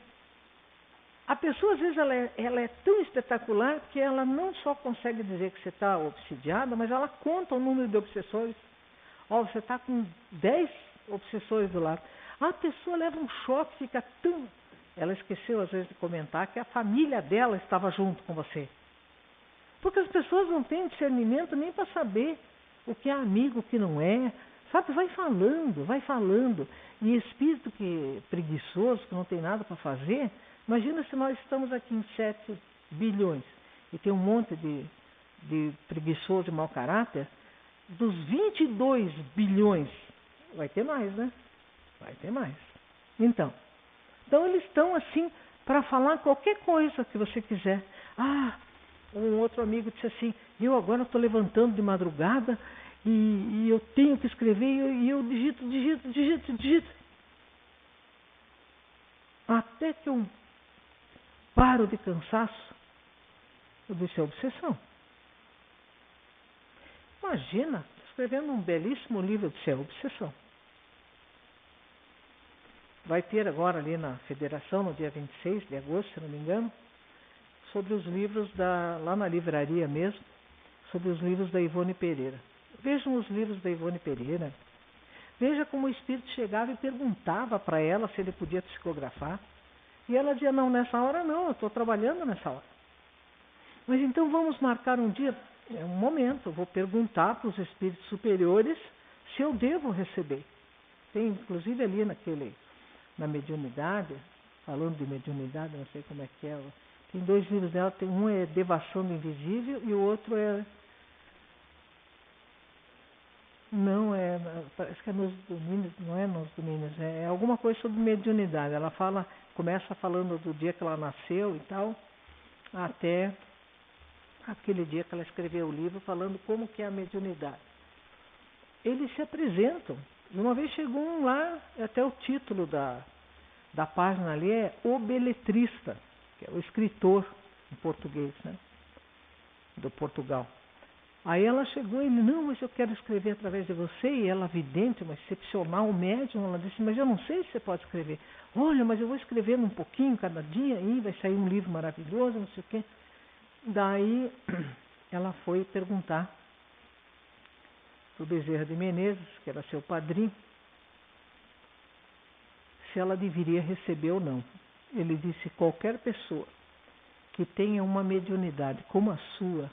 a pessoa, às vezes, ela é tão espetacular que ela não só consegue dizer que você está obsidiada, mas ela conta o número de obsessores. Você está com 10 obsessores do lado. A pessoa leva um choque, fica tão... Ela esqueceu, às vezes, de comentar que a família dela estava junto com você. Porque as pessoas não têm discernimento nem para saber o que é amigo, o que não é. Sabe, vai falando. E espírito que preguiçoso, que não tem nada para fazer, imagina se nós estamos aqui em 7 bilhões e tem um monte de preguiçoso e mau caráter, dos 22 bilhões, vai ter mais, né? Vai ter mais. Então, Então eles estão assim para falar qualquer coisa que você quiser. Um outro amigo disse assim, eu agora estou levantando de madrugada e eu tenho que escrever e eu digito. Até que eu paro de cansaço. Eu disse, é obsessão. Imagina, escrevendo um belíssimo livro, de obsessão. Vai ter agora ali na Federação, no dia 26 de agosto, se não me engano, sobre os livros lá na livraria mesmo, sobre os livros da Ivone Pereira. Vejam os livros da Ivone Pereira. Veja como o espírito chegava e perguntava para ela se ele podia psicografar. E ela dizia, não, nessa hora não, eu estou trabalhando nessa hora. Mas então vamos marcar um dia, é um momento, eu vou perguntar para os espíritos superiores se eu devo receber. Tem inclusive ali na mediunidade, falando de mediunidade, não sei como é que é, tem 2 livros dela, um é Devassão do Invisível e o outro parece que é nos domínios, não é nos domínios, é alguma coisa sobre mediunidade. Ela começa falando do dia que ela nasceu e tal, até aquele dia que ela escreveu o livro falando como que é a mediunidade. Eles se apresentam. Uma vez chegou um lá, até o título da página ali é O Beletrista, que é o escritor em português, né? Do Portugal. Aí ela chegou e ele, não, mas eu quero escrever através de você, e ela vidente, uma excepcional médium, ela disse, mas eu não sei se você pode escrever. Olha, mas eu vou escrevendo um pouquinho cada dia, aí vai sair um livro maravilhoso, não sei o quê. Daí ela foi perguntar para o Bezerra de Menezes, que era seu padrinho, se ela deveria receber ou não. Ele disse, qualquer pessoa que tenha uma mediunidade como a sua,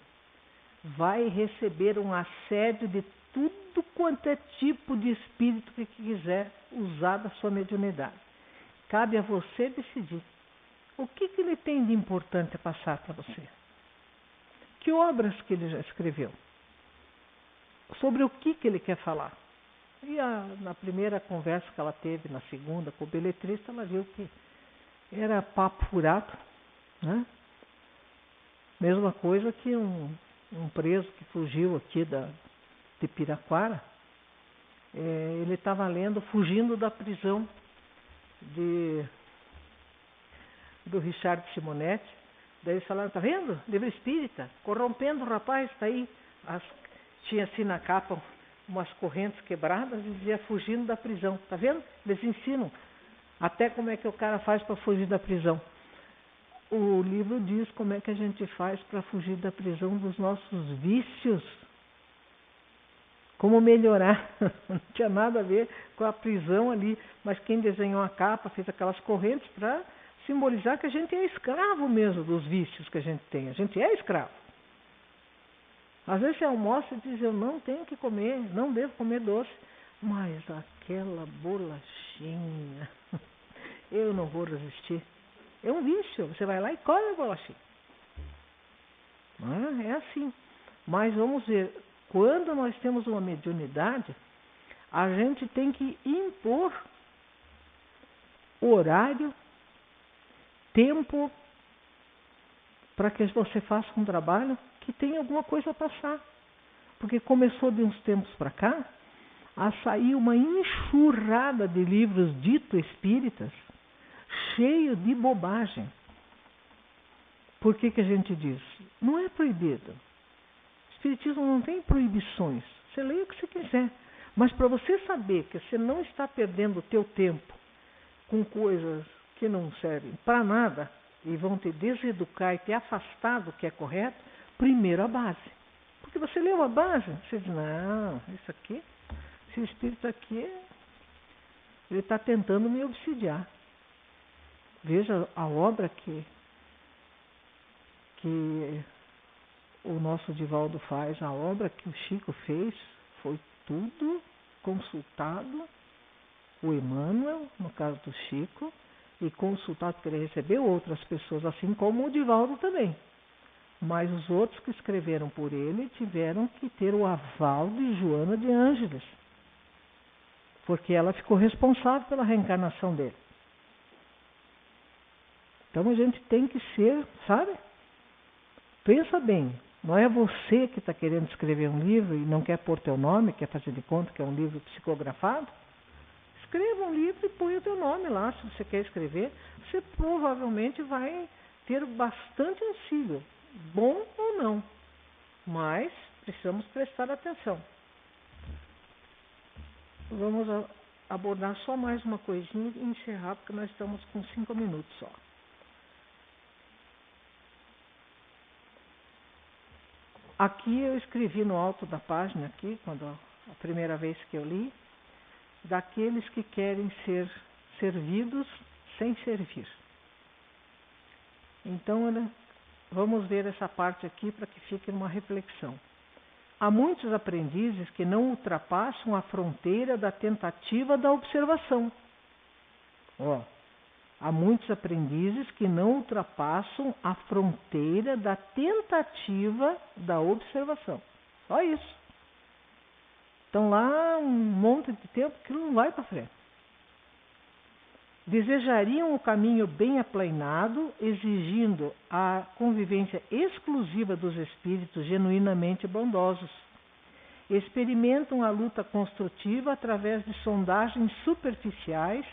vai receber um assédio de tudo quanto é tipo de espírito que quiser usar da sua mediunidade. Cabe a você decidir. O que ele tem de importante a passar para você? Que obras que ele já escreveu? Sobre o que ele quer falar? E na primeira conversa que ela teve, na segunda, com o beletrista, ela viu que era papo furado, né? Mesma coisa que um preso que fugiu aqui de Piraquara, ele estava lendo Fugindo da Prisão do Richard Simonetti. Daí eles falaram, tá vendo? Livro espírita, corrompendo o rapaz, está aí. Tinha assim na capa umas correntes quebradas e dizia Fugindo da Prisão. Tá vendo? Eles ensinam até como é que o cara faz para fugir da prisão. O livro diz como é que a gente faz para fugir da prisão dos nossos vícios. Como melhorar. Não tinha nada a ver com a prisão ali. Mas quem desenhou a capa fez aquelas correntes para simbolizar que a gente é escravo mesmo dos vícios que a gente tem. A gente é escravo. Às vezes você almoça e diz, eu não tenho que comer, não devo comer doce. Mas aquela bolachinha, eu não vou resistir. É um vício, você vai lá e come a bolachinha. É assim. Mas vamos ver, quando nós temos uma mediunidade, a gente tem que impor horário, tempo, para que você faça um trabalho que tenha alguma coisa a passar. Porque começou de uns tempos para cá a sair uma enxurrada de livros dito espíritas, cheio de bobagem. Por que a gente diz? Não é proibido. O espiritismo não tem proibições. Você lê o que você quiser. Mas para você saber que você não está perdendo o teu tempo com coisas que não servem para nada e vão te deseducar e te afastar do que é correto, primeiro a base. Porque você leu a base, você diz, não, isso aqui, esse espírito aqui, ele está tentando me obsidiar. Veja a obra que o nosso Divaldo faz, a obra que o Chico fez, foi tudo consultado, o Emmanuel, no caso do Chico, e consultado porque ele recebeu outras pessoas, assim como o Divaldo também. Mas os outros que escreveram por ele tiveram que ter o aval de Joana de Ângeles, porque ela ficou responsável pela reencarnação dele. Então a gente tem que ser, sabe? Pensa bem, não é você que está querendo escrever um livro e não quer pôr teu nome, quer fazer de conta que é um livro psicografado. Escreva um livro e põe o teu nome lá, se você quer escrever. Você provavelmente vai ter bastante auxílio, bom ou não, mas precisamos prestar atenção. Vamos abordar só mais uma coisinha e encerrar, porque nós estamos com 5 minutos só. Aqui eu escrevi no alto da página, aqui, quando a primeira vez que eu li, daqueles que querem ser servidos sem servir. Então, vamos ver essa parte aqui para que fique uma reflexão. Há muitos aprendizes que não ultrapassam a fronteira da tentativa da observação. Há muitos aprendizes que não ultrapassam a fronteira da tentativa da observação. Só isso. Estão lá um monte de tempo que não vai para frente. Desejariam o caminho bem aplainado, exigindo a convivência exclusiva dos espíritos genuinamente bondosos. Experimentam a luta construtiva através de sondagens superficiais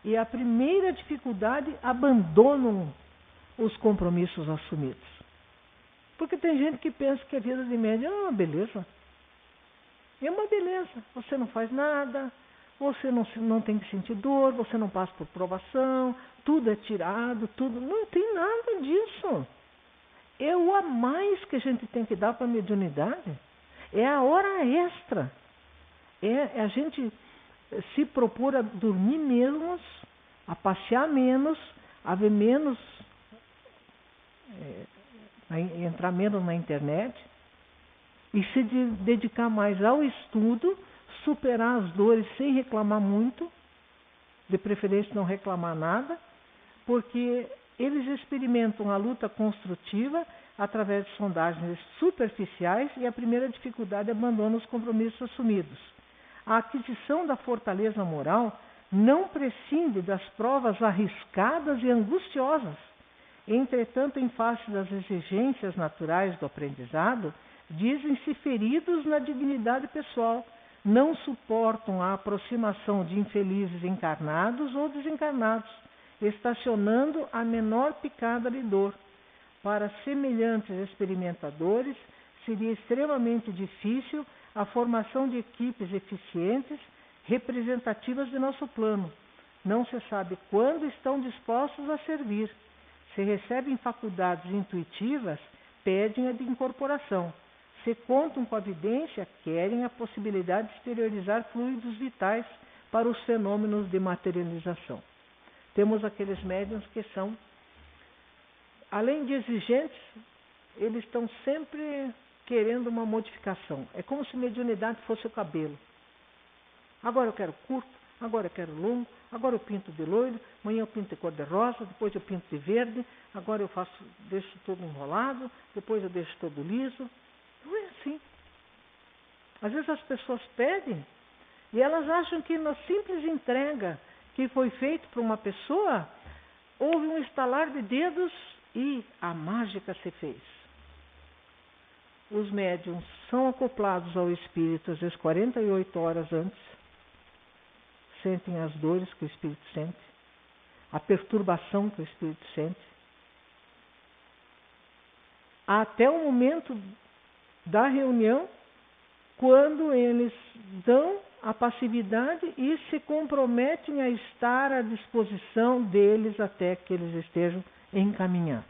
e, a primeira dificuldade, abandonam os compromissos assumidos. Porque tem gente que pensa que a vida de médium é uma beleza. É uma beleza. Você não faz nada. Você não tem que sentir dor, você não passa por provação, tudo é tirado, tudo. Não tem nada disso. É o a mais que a gente tem que dar para a mediunidade. É a hora extra. É a gente se propor a dormir menos, a passear menos, a ver menos, entrar menos na internet e se dedicar mais ao estudo, superar as dores sem reclamar muito, de preferência não reclamar nada, porque eles experimentam a luta construtiva através de sondagens superficiais e a primeira dificuldade abandona os compromissos assumidos. A aquisição da fortaleza moral não prescinde das provas arriscadas e angustiosas. Entretanto, em face das exigências naturais do aprendizado, dizem-se feridos na dignidade pessoal, não suportam a aproximação de infelizes encarnados ou desencarnados, estacionando a menor picada de dor. Para semelhantes experimentadores, seria extremamente difícil a formação de equipes eficientes, representativas de nosso plano. Não se sabe quando estão dispostos a servir. Se recebem faculdades intuitivas, pedem a de incorporação. Se contam com a vidência, querem a possibilidade de exteriorizar fluidos vitais para os fenômenos de materialização. Temos aqueles médiuns que são, além de exigentes, eles estão sempre querendo uma modificação. É como se mediunidade fosse o cabelo. Agora eu quero curto, agora eu quero longo, agora eu pinto de loiro, amanhã eu pinto de cor de rosa, depois eu pinto de verde, agora eu deixo todo enrolado, depois eu deixo todo liso. Não é assim. Às vezes as pessoas pedem e elas acham que na simples entrega que foi feito para uma pessoa, houve um estalar de dedos e a mágica se fez. Os médiuns são acoplados ao espírito às vezes 48 horas antes, sentem as dores que o espírito sente, a perturbação que o espírito sente. Até o momento da reunião, quando eles dão a passividade e se comprometem a estar à disposição deles até que eles estejam encaminhados.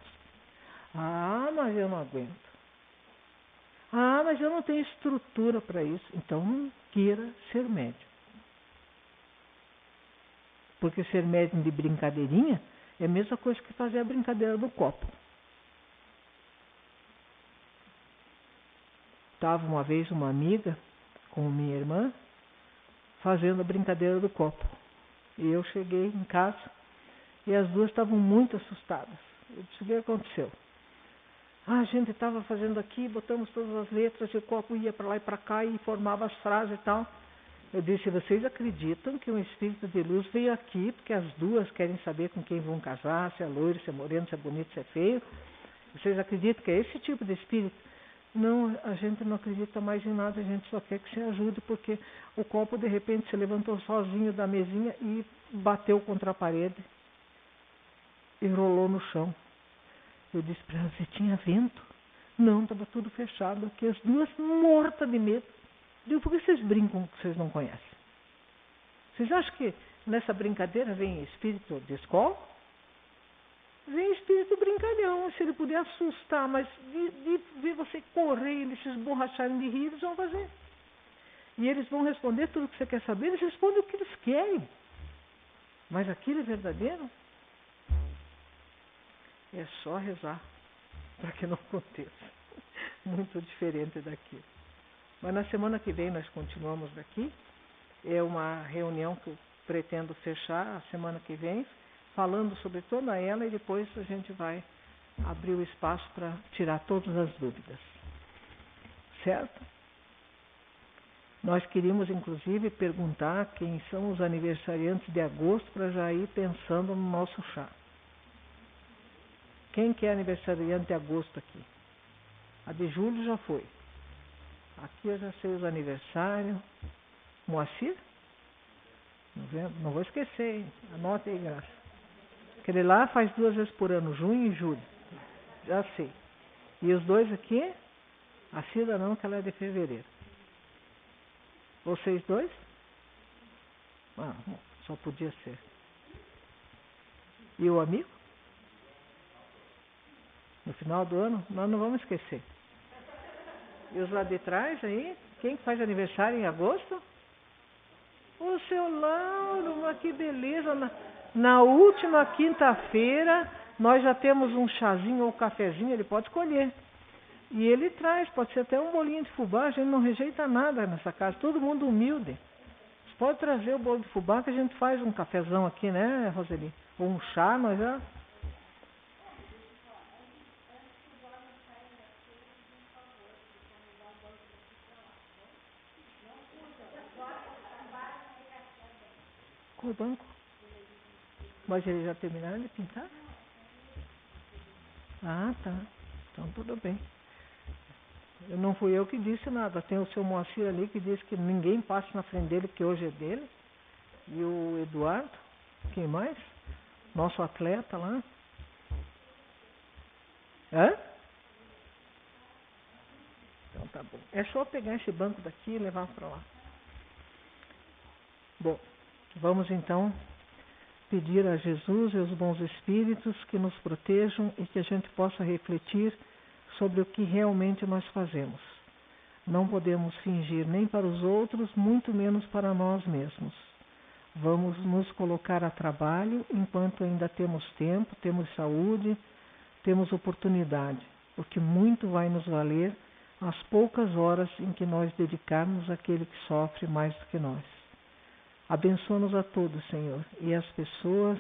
Ah, mas eu não aguento. Ah, mas eu não tenho estrutura para isso. Então não queira ser médium. Porque ser médium de brincadeirinha é a mesma coisa que fazer a brincadeira do copo. Estava uma vez uma amiga com minha irmã fazendo a brincadeira do copo. E eu cheguei em casa e as duas estavam muito assustadas. Eu disse: o que aconteceu? A gente estava fazendo aqui, botamos todas as letras e o copo ia para lá e para cá e formava as frases e tal. Eu disse, vocês acreditam que um espírito de luz veio aqui porque as duas querem saber com quem vão casar, se é loiro, se é moreno, se é bonito, se é feio? Vocês acreditam que é esse tipo de espírito? Não, a gente não acredita mais em nada, a gente só quer que você ajude, porque o copo de repente se levantou sozinho da mesinha e bateu contra a parede e rolou no chão. Eu disse para ela, você tinha vento? Não, estava tudo fechado aqui, as duas mortas de medo. Eu digo, por que vocês brincam que vocês não conhecem? Vocês acham que nessa brincadeira vem espírito de escola? Vem espírito brincalhão, se ele puder assustar, mas de ver você correr e eles se esborracharem de rir, eles vão fazer. E eles vão responder tudo o que você quer saber, eles respondem o que eles querem. Mas aquilo é verdadeiro? É só rezar para que não aconteça. Muito diferente daqui. Mas na semana que vem nós continuamos daqui. É uma reunião que eu pretendo fechar a semana que vem, falando sobre toda ela, e depois a gente vai abrir o espaço para tirar todas as dúvidas. Certo? Nós queríamos, inclusive, perguntar quem são os aniversariantes de agosto para já ir pensando no nosso chá. Quem que é aniversariante de agosto aqui? A de julho já foi. Aqui eu já sei os aniversários. Moacir? Novembro? Não vou esquecer, hein? Anote aí, Graça. Aquele lá faz 2 vezes por ano, junho e julho. Já sei. E os dois aqui? A Cida não, que ela é de fevereiro. Vocês dois? Ah, só podia ser. E o amigo? No final do ano? Nós não vamos esquecer. E os lá de trás aí? Quem faz aniversário em agosto? O seu Lauro, mas que beleza. Na última quinta-feira, nós já temos um chazinho ou cafezinho, ele pode escolher. E ele traz, pode ser até um bolinho de fubá, a gente não rejeita nada nessa casa, todo mundo humilde. Você pode trazer o bolo de fubá que a gente faz um cafezão aqui, né, Roseli? Ou um chá, nós já... Com o banco. Mas eles já terminaram de pintar? Ah, tá. Então tudo bem. Não fui eu que disse nada. Tem o seu Moacir ali que disse que ninguém passe na frente dele, que hoje é dele. E o Eduardo, quem mais? Nosso atleta lá. Hã? Então tá bom. É só pegar esse banco daqui e levar para lá. Bom, vamos então pedir a Jesus e aos bons espíritos que nos protejam e que a gente possa refletir sobre o que realmente nós fazemos. Não podemos fingir nem para os outros, muito menos para nós mesmos. Vamos nos colocar a trabalho enquanto ainda temos tempo, temos saúde, temos oportunidade, porque muito vai nos valer as poucas horas em que nós dedicarmos àquele que sofre mais do que nós. Abençoa-nos a todos, Senhor, e as pessoas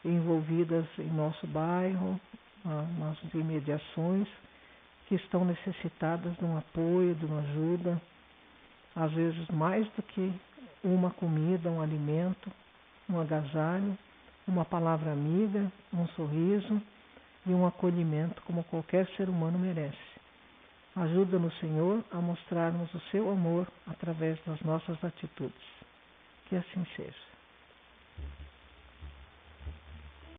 envolvidas em nosso bairro, nas imediações, que estão necessitadas de um apoio, de uma ajuda, às vezes mais do que uma comida, um alimento, um agasalho, uma palavra amiga, um sorriso e um acolhimento como qualquer ser humano merece. Ajuda-nos, Senhor, a mostrarmos o seu amor através das nossas atitudes. Que assim seja.